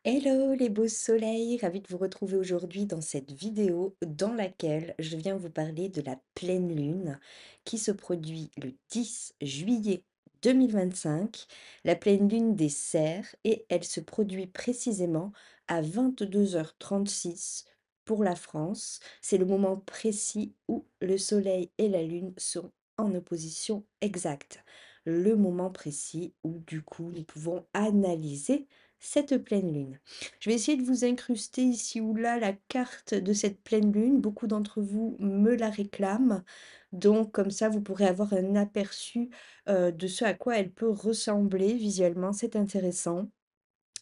Hello les beaux soleils, ravie de vous retrouver aujourd'hui dans cette vidéo dans laquelle je viens vous parler de la pleine lune qui se produit le 10 juillet 2025, la pleine lune des Cerfs, et elle se produit précisément à 22h36 pour la France. C'est le moment précis où le soleil et la lune sont en opposition exacte. Le moment précis où du coup nous pouvons analyser cette pleine lune. Je vais essayer de vous incruster ici ou là la carte de cette pleine lune. Beaucoup d'entre vous me la réclament. Donc, comme ça, vous pourrez avoir un aperçu de ce à quoi elle peut ressembler visuellement. C'est intéressant.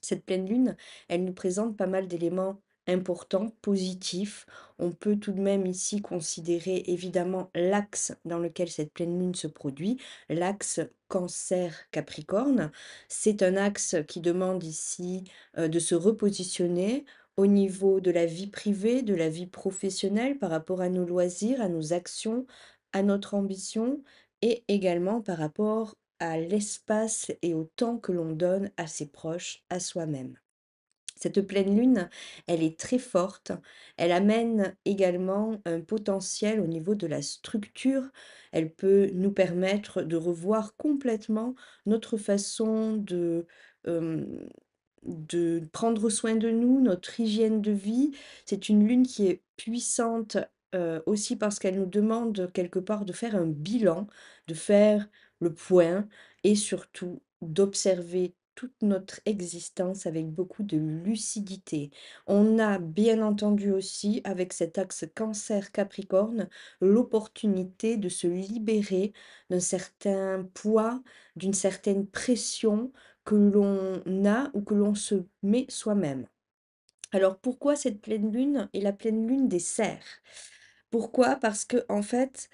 Cette pleine lune, elle nous présente pas mal d'éléments importants, positifs. On peut tout de même ici considérer évidemment l'axe dans lequel cette pleine lune se produit, l'axe Cancer-Capricorne. C'est un axe qui demande ici de se repositionner au niveau de la vie privée, de la vie professionnelle, par rapport à nos loisirs, à nos actions, à notre ambition, et également par rapport à l'espace et au temps que l'on donne à ses proches, à soi-même. Cette pleine lune, elle est très forte. Elle amène également un potentiel au niveau de la structure. Elle peut nous permettre de revoir complètement notre façon euh, de prendre soin de nous, notre hygiène de vie. C'est une lune qui est puissante aussi parce qu'elle nous demande quelque part de faire un bilan, de faire le point et surtout d'observer toute notre existence avec beaucoup de lucidité. On a bien entendu aussi, avec cet axe Cancer-Capricorne, l'opportunité de se libérer d'un certain poids, d'une certaine pression que l'on a ou que l'on se met soi-même. Alors pourquoi cette pleine lune est la pleine lune des Cerfs? Pourquoi? Parce que en fait,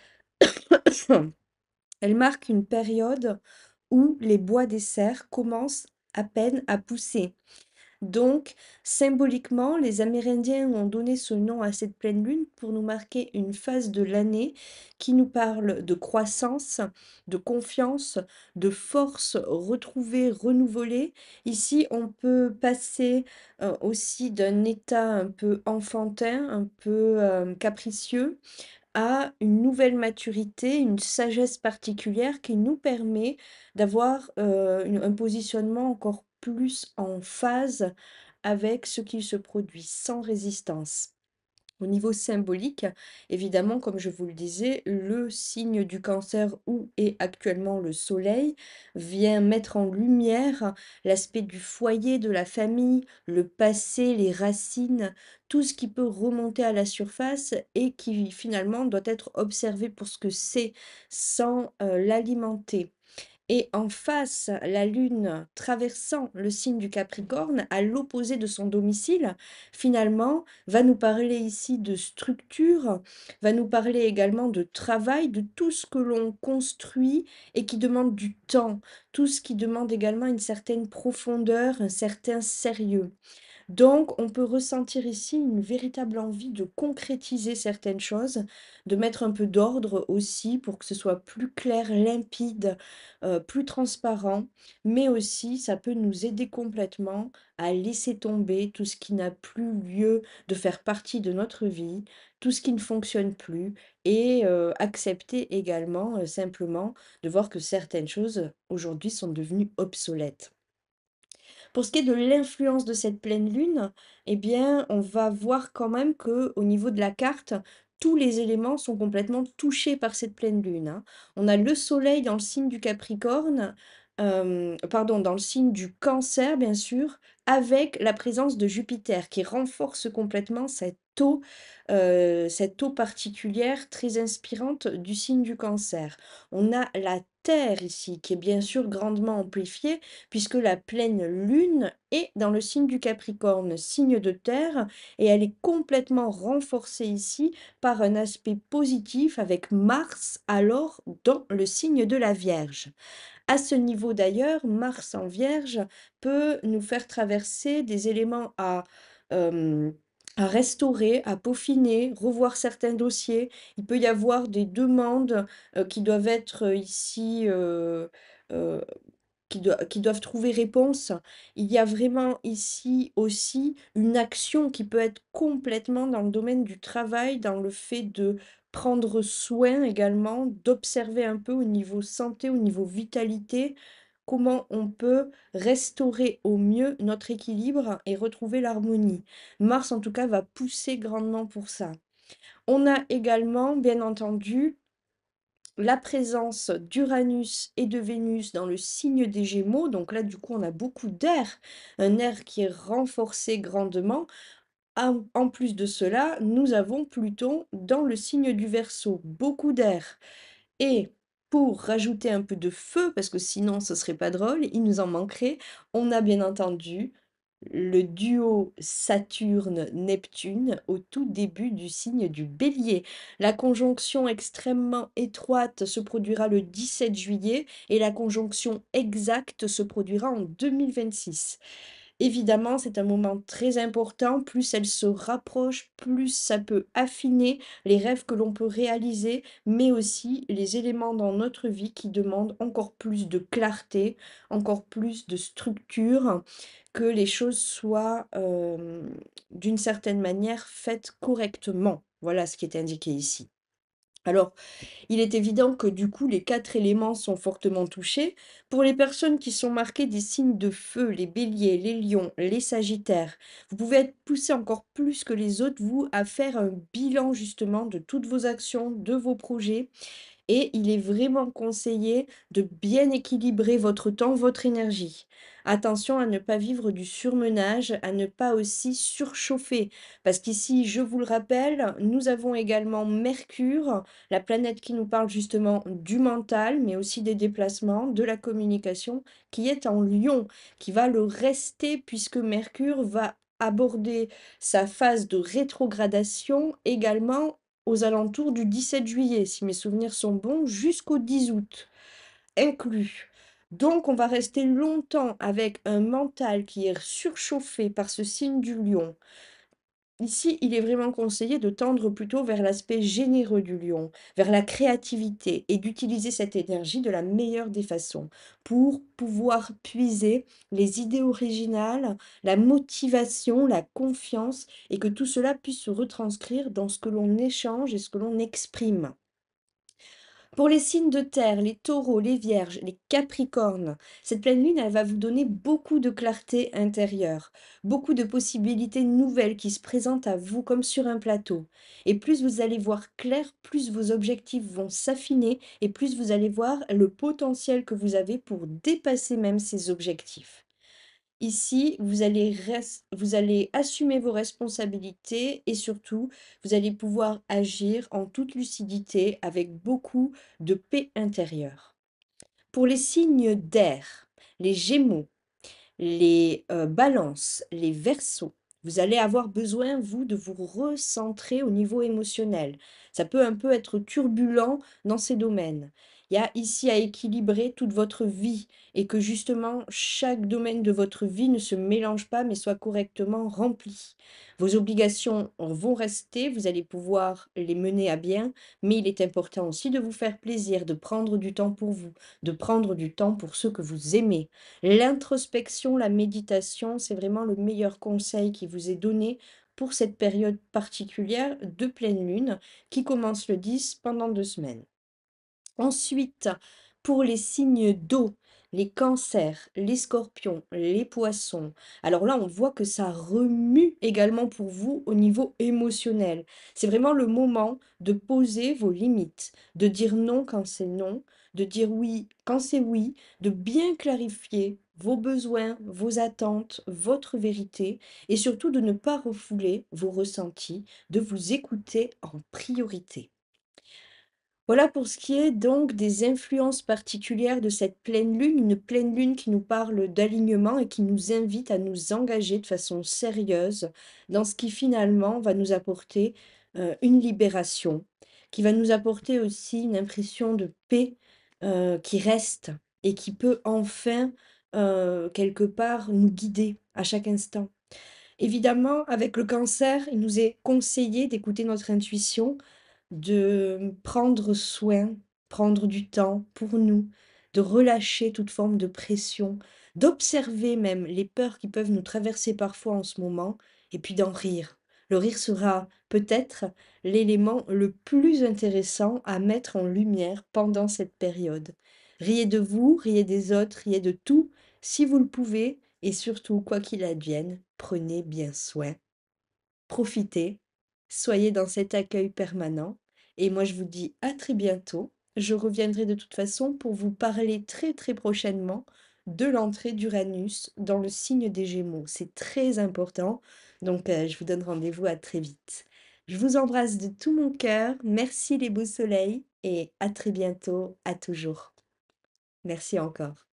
elle marque une période où les bois des cerfs commencent à peine à pousser. Donc, symboliquement, les Amérindiens ont donné ce nom à cette pleine lune pour nous marquer une phase de l'année qui nous parle de croissance, de confiance, de force retrouvée, renouvelée. Ici, on peut passer aussi d'un état un peu enfantin, un peu capricieux, à une nouvelle maturité, une sagesse particulière qui nous permet d'avoir un positionnement encore plus en phase avec ce qui se produit, sans résistance. Au niveau symbolique, évidemment, comme je vous le disais, le signe du Cancer, où est actuellement le soleil, vient mettre en lumière l'aspect du foyer, de la famille, le passé, les racines, tout ce qui peut remonter à la surface et qui finalement doit être observé pour ce que c'est, sans l'alimenter. Et en face, la Lune traversant le signe du Capricorne, à l'opposé de son domicile, finalement, va nous parler ici de structure, va nous parler également de travail, de tout ce que l'on construit et qui demande du temps, tout ce qui demande également une certaine profondeur, un certain sérieux. Donc, on peut ressentir ici une véritable envie de concrétiser certaines choses, de mettre un peu d'ordre aussi pour que ce soit plus clair, limpide, plus transparent, mais aussi ça peut nous aider complètement à laisser tomber tout ce qui n'a plus lieu de faire partie de notre vie, tout ce qui ne fonctionne plus et accepter également simplement de voir que certaines choses aujourd'hui sont devenues obsolètes. Pour ce qui est de l'influence de cette pleine lune, eh bien, on va voir quand même que au niveau de la carte, tous les éléments sont complètement touchés par cette pleine lune, hein. On a le soleil dans le signe du Capricorne, pardon, dans le signe du Cancer, bien sûr, avec la présence de Jupiter qui renforce complètement cette eau particulière très inspirante du signe du Cancer. On a la Terre ici qui est bien sûr grandement amplifiée puisque la pleine lune est dans le signe du Capricorne, signe de terre, et elle est complètement renforcée ici par un aspect positif avec Mars alors dans le signe de la Vierge. À ce niveau d'ailleurs, Mars en Vierge peut nous faire traverser des éléments euh, à restaurer, à peaufiner, revoir certains dossiers. Il peut y avoir des demandes qui doivent être ici qui doivent trouver réponse. Il y a vraiment ici aussi une action qui peut être complètement dans le domaine du travail, dans le fait de prendre soin également, d'observer un peu au niveau santé, au niveau vitalité, comment on peut restaurer au mieux notre équilibre et retrouver l'harmonie. Mars, en tout cas, va pousser grandement pour ça. On a également, bien entendu, la présence d'Uranus et de Vénus dans le signe des Gémeaux. Donc là, du coup, on a beaucoup d'air, un air qui est renforcé grandement. En plus de cela, nous avons Pluton dans le signe du Verseau, beaucoup d'air. Et pour rajouter un peu de feu, parce que sinon ce serait pas drôle, il nous en manquerait, on a bien entendu le duo Saturne-Neptune au tout début du signe du Bélier. La conjonction extrêmement étroite se produira le 17 juillet et la conjonction exacte se produira en 2026. Évidemment, c'est un moment très important. Plus elle se rapproche, plus ça peut affiner les rêves que l'on peut réaliser, mais aussi les éléments dans notre vie qui demandent encore plus de clarté, encore plus de structure, que les choses soient d'une certaine manière faites correctement. Voilà ce qui est indiqué ici. Alors, il est évident que du coup, les 4 éléments sont fortement touchés. Pour les personnes qui sont marquées des signes de feu, les béliers, les lions, les sagittaires, vous pouvez être poussé encore plus que les autres, vous, à faire un bilan justement de toutes vos actions, de vos projets, et il est vraiment conseillé de bien équilibrer votre temps, votre énergie. Attention à ne pas vivre du surmenage, à ne pas aussi surchauffer. Parce qu'ici, je vous le rappelle, nous avons également Mercure, la planète qui nous parle justement du mental, mais aussi des déplacements, de la communication, qui est en Lion, qui va le rester puisque Mercure va aborder sa phase de rétrogradation également aux alentours du 17 juillet, si mes souvenirs sont bons, jusqu'au 10 août inclus. Donc on va rester longtemps avec un mental qui est surchauffé par ce signe du lion. Ici, il est vraiment conseillé de tendre plutôt vers l'aspect généreux du lion, vers la créativité et d'utiliser cette énergie de la meilleure des façons pour pouvoir puiser les idées originales, la motivation, la confiance et que tout cela puisse se retranscrire dans ce que l'on échange et ce que l'on exprime. Pour les signes de terre, les taureaux, les vierges, les capricornes, cette pleine lune, elle va vous donner beaucoup de clarté intérieure, beaucoup de possibilités nouvelles qui se présentent à vous comme sur un plateau. Et plus vous allez voir clair, plus vos objectifs vont s'affiner et plus vous allez voir le potentiel que vous avez pour dépasser même ces objectifs. Ici, vous allez assumer vos responsabilités et surtout, vous allez pouvoir agir en toute lucidité avec beaucoup de paix intérieure. Pour les signes d'air, les gémeaux, les balances, les verseaux, vous allez avoir besoin, vous, de vous recentrer au niveau émotionnel. Ça peut un peu être turbulent dans ces domaines. Il y a ici à équilibrer toute votre vie et que justement chaque domaine de votre vie ne se mélange pas mais soit correctement rempli. Vos obligations vont rester, vous allez pouvoir les mener à bien, mais il est important aussi de vous faire plaisir, de prendre du temps pour vous, de prendre du temps pour ceux que vous aimez. L'introspection, la méditation, c'est vraiment le meilleur conseil qui vous est donné pour cette période particulière de pleine lune qui commence le 10 pendant 2 semaines. Ensuite, pour les signes d'eau, les cancers, les scorpions, les poissons, alors là, on voit que ça remue également pour vous au niveau émotionnel. C'est vraiment le moment de poser vos limites, de dire non quand c'est non, de dire oui quand c'est oui, de bien clarifier vos besoins, vos attentes, votre vérité et surtout de ne pas refouler vos ressentis, de vous écouter en priorité. Voilà pour ce qui est donc des influences particulières de cette pleine lune, une pleine lune qui nous parle d'alignement et qui nous invite à nous engager de façon sérieuse dans ce qui finalement va nous apporter une libération, qui va nous apporter aussi une impression de paix qui reste et qui peut enfin quelque part nous guider à chaque instant. Évidemment, avec le cancer, il nous est conseillé d'écouter notre intuition, de prendre soin, prendre du temps pour nous, de relâcher toute forme de pression, d'observer même les peurs qui peuvent nous traverser parfois en ce moment, et puis d'en rire. Le rire sera peut-être l'élément le plus intéressant à mettre en lumière pendant cette période. Riez de vous, riez des autres, riez de tout, si vous le pouvez, et surtout, quoi qu'il advienne, prenez bien soin. Profitez, soyez dans cet accueil permanent et moi je vous dis à très bientôt. Je reviendrai de toute façon pour vous parler très très prochainement de l'entrée d'Uranus dans le signe des Gémeaux. C'est très important, donc je vous donne rendez-vous à très vite. Je vous embrasse de tout mon cœur, merci les beaux soleils et à très bientôt, à toujours. Merci encore.